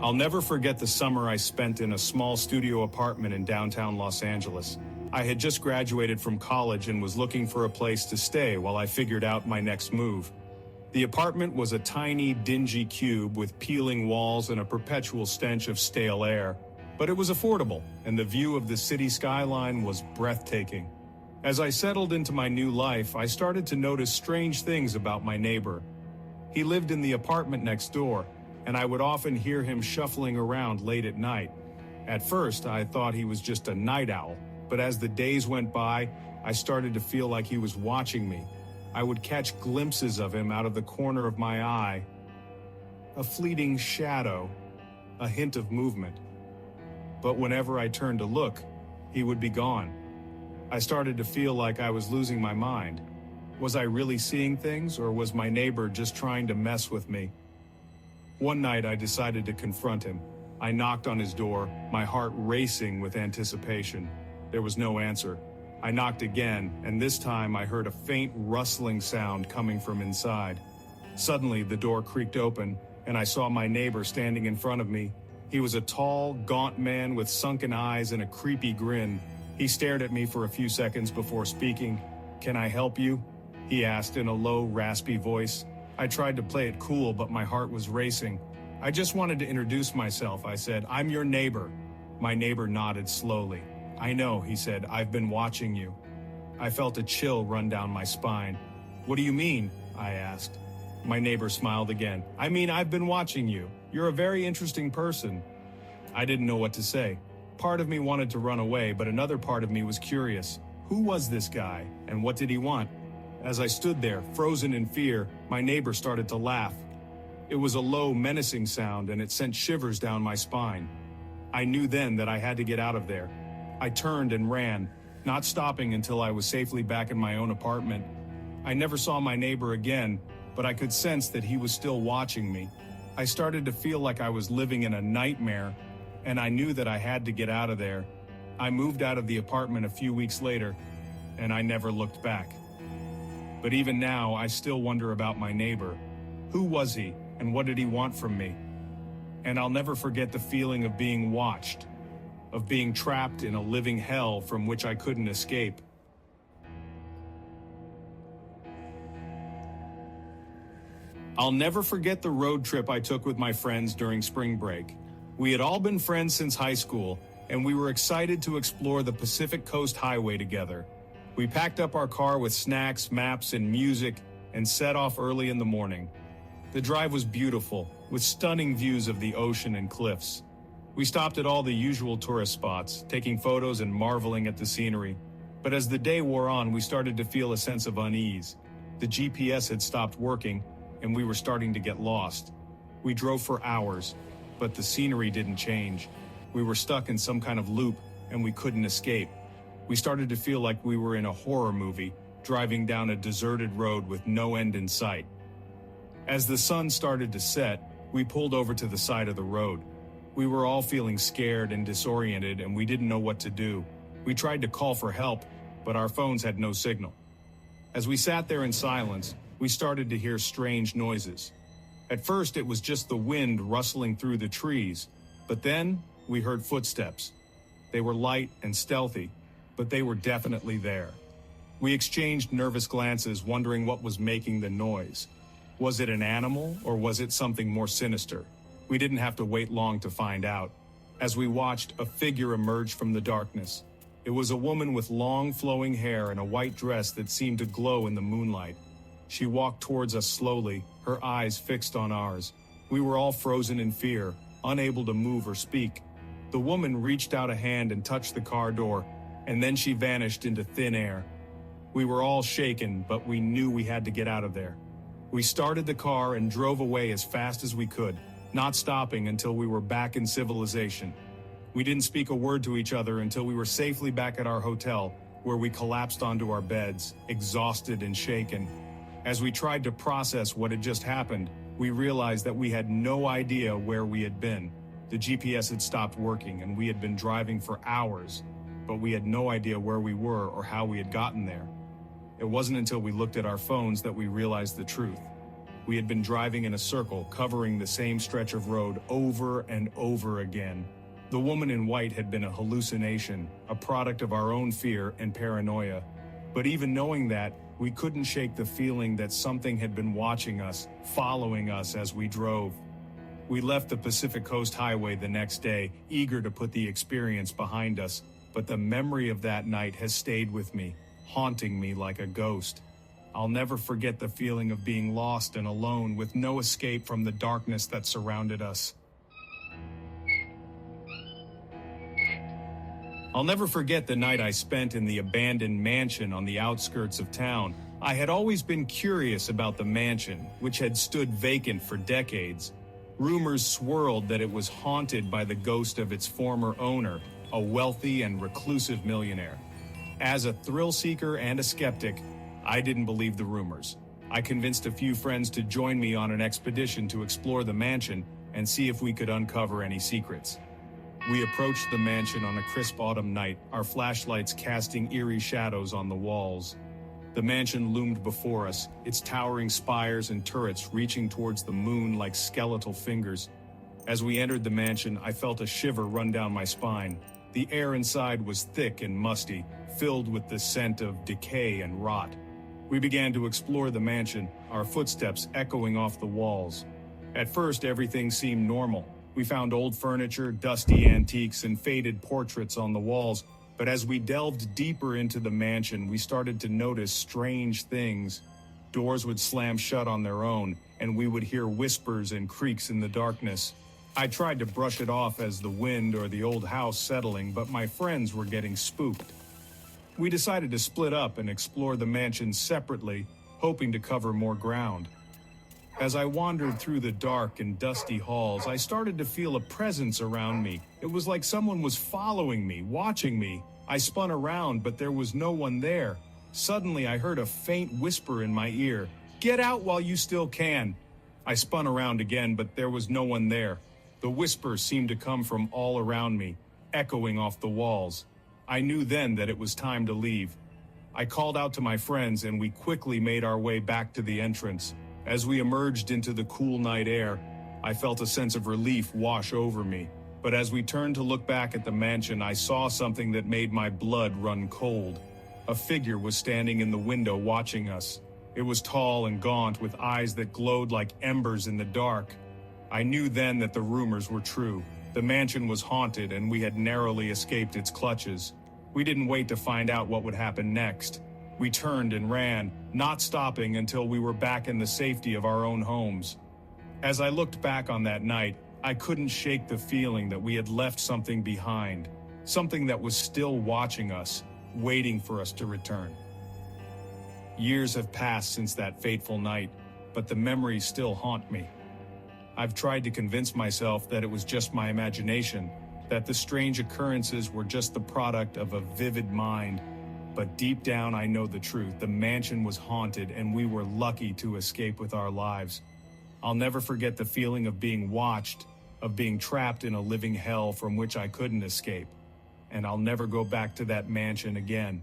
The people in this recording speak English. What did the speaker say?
I'll never forget the summer I spent in a small studio apartment in downtown Los Angeles. I had just graduated from college and was looking for a place to stay while I figured out my next move. The apartment was a tiny, dingy cube with peeling walls and a perpetual stench of stale air, but it was affordable, and the view of the city skyline was breathtaking. As I settled into my new life, I started to notice strange things about my neighbor. He lived in the apartment next door, and I would often hear him shuffling around late at night. At first, I thought he was just a night owl, but as the days went by, I started to feel like he was watching me. I would catch glimpses of him out of the corner of my eye. A fleeting shadow, a hint of movement. But whenever I turned to look, he would be gone. I started to feel like I was losing my mind. Was I really seeing things, or was my neighbor just trying to mess with me? One night I decided to confront him. I knocked on his door, my heart racing with anticipation. There was no answer. I knocked again, and this time I heard a faint rustling sound coming from inside. Suddenly, the door creaked open, and I saw my neighbor standing in front of me. He was a tall, gaunt man with sunken eyes and a creepy grin. He stared at me for a few seconds before speaking. "Can I help you?" he asked in a low, raspy voice. I tried to play it cool, but my heart was racing. "I just wanted to introduce myself," I said. "I'm your neighbor." My neighbor nodded slowly. "I know," he said. "I've been watching you." I felt a chill run down my spine. "What do you mean?" I asked. My neighbor smiled again. "I mean, I've been watching you. You're a very interesting person." I didn't know what to say. Part of me wanted to run away, but another part of me was curious. Who was this guy, and what did he want? As I stood there, frozen in fear, my neighbor started to laugh. It was a low, menacing sound, and it sent shivers down my spine. I knew then that I had to get out of there. I turned and ran, not stopping until I was safely back in my own apartment. I never saw my neighbor again, but I could sense that he was still watching me. I started to feel like I was living in a nightmare, and I knew that I had to get out of there. I moved out of the apartment a few weeks later, and I never looked back. But even now, I still wonder about my neighbor. Who was he, and what did he want from me? And I'll never forget the feeling of being watched, of being trapped in a living hell from which I couldn't escape. I'll never forget the road trip I took with my friends during spring break. We had all been friends since high school, and we were excited to explore the Pacific Coast Highway together. We packed up our car with snacks, maps, and music, and set off early in the morning. The drive was beautiful, with stunning views of the ocean and cliffs. We stopped at all the usual tourist spots, taking photos and marveling at the scenery. But as the day wore on, we started to feel a sense of unease. The GPS had stopped working, and we were starting to get lost. We drove for hours, but the scenery didn't change. We were stuck in some kind of loop, and we couldn't escape. We started to feel like we were in a horror movie, driving down a deserted road with no end in sight. As the sun started to set, we pulled over to the side of the road. We were all feeling scared and disoriented, and we didn't know what to do. We tried to call for help, but our phones had no signal. As we sat there in silence, we started to hear strange noises. At first, it was just the wind rustling through the trees, but then we heard footsteps. They were light and stealthy, but they were definitely there. We exchanged nervous glances, wondering what was making the noise. Was it an animal, or was it something more sinister? We didn't have to wait long to find out. As we watched, a figure emerged from the darkness. It was a woman with long, flowing hair and a white dress that seemed to glow in the moonlight. She walked towards us slowly, her eyes fixed on ours. We were all frozen in fear, unable to move or speak. The woman reached out a hand and touched the car door, and then she vanished into thin air. We were all shaken, but we knew we had to get out of there. We started the car and drove away as fast as we could, not stopping until we were back in civilization. We didn't speak a word to each other until we were safely back at our hotel, where we collapsed onto our beds, exhausted and shaken. As we tried to process what had just happened, we realized that we had no idea where we had been. The GPS had stopped working, and we had been driving for hours, but we had no idea where we were or how we had gotten there. It wasn't until we looked at our phones that we realized the truth. We had been driving in a circle, covering the same stretch of road over and over again. The woman in white had been a hallucination, a product of our own fear and paranoia. But even knowing that, we couldn't shake the feeling that something had been watching us, following us as we drove. We left the Pacific Coast Highway the next day, eager to put the experience behind us, but the memory of that night has stayed with me, haunting me like a ghost. I'll never forget the feeling of being lost and alone with no escape from the darkness that surrounded us. I'll never forget the night I spent in the abandoned mansion on the outskirts of town. I had always been curious about the mansion, which had stood vacant for decades. Rumors swirled that it was haunted by the ghost of its former owner, a wealthy and reclusive millionaire. As a thrill seeker and a skeptic, I didn't believe the rumors. I convinced a few friends to join me on an expedition to explore the mansion and see if we could uncover any secrets. We approached the mansion on a crisp autumn night, our flashlights casting eerie shadows on the walls. The mansion loomed before us, its towering spires and turrets reaching towards the moon like skeletal fingers. As we entered the mansion, I felt a shiver run down my spine. The air inside was thick and musty, filled with the scent of decay and rot. We began to explore the mansion, our footsteps echoing off the walls. At first, everything seemed normal. We found old furniture, dusty antiques, and faded portraits on the walls, but as we delved deeper into the mansion, we started to notice strange things. Doors would slam shut on their own, and we would hear whispers and creaks in the darkness. I tried to brush it off as the wind or the old house settling, but my friends were getting spooked. We decided to split up and explore the mansion separately, hoping to cover more ground. As I wandered through the dark and dusty halls, I started to feel a presence around me. It was like someone was following me, watching me. I spun around, but there was no one there. Suddenly, I heard a faint whisper in my ear, "Get out while you still can." I spun around again, but there was no one there. The whisper seemed to come from all around me, echoing off the walls. I knew then that it was time to leave. I called out to my friends, and we quickly made our way back to the entrance. As we emerged into the cool night air, I felt a sense of relief wash over me. But as we turned to look back at the mansion, I saw something that made my blood run cold. A figure was standing in the window watching us. It was tall and gaunt, with eyes that glowed like embers in the dark. I knew then that the rumors were true. The mansion was haunted, and we had narrowly escaped its clutches. We didn't wait to find out what would happen next. We turned and ran, not stopping until we were back in the safety of our own homes. As I looked back on that night, I couldn't shake the feeling that we had left something behind, something that was still watching us, waiting for us to return. Years have passed since that fateful night, but the memories still haunt me. I've tried to convince myself that it was just my imagination, that the strange occurrences were just the product of a vivid mind. But deep down, I know the truth. The mansion was haunted, and we were lucky to escape with our lives. I'll never forget the feeling of being watched, of being trapped in a living hell from which I couldn't escape. And I'll never go back to that mansion again.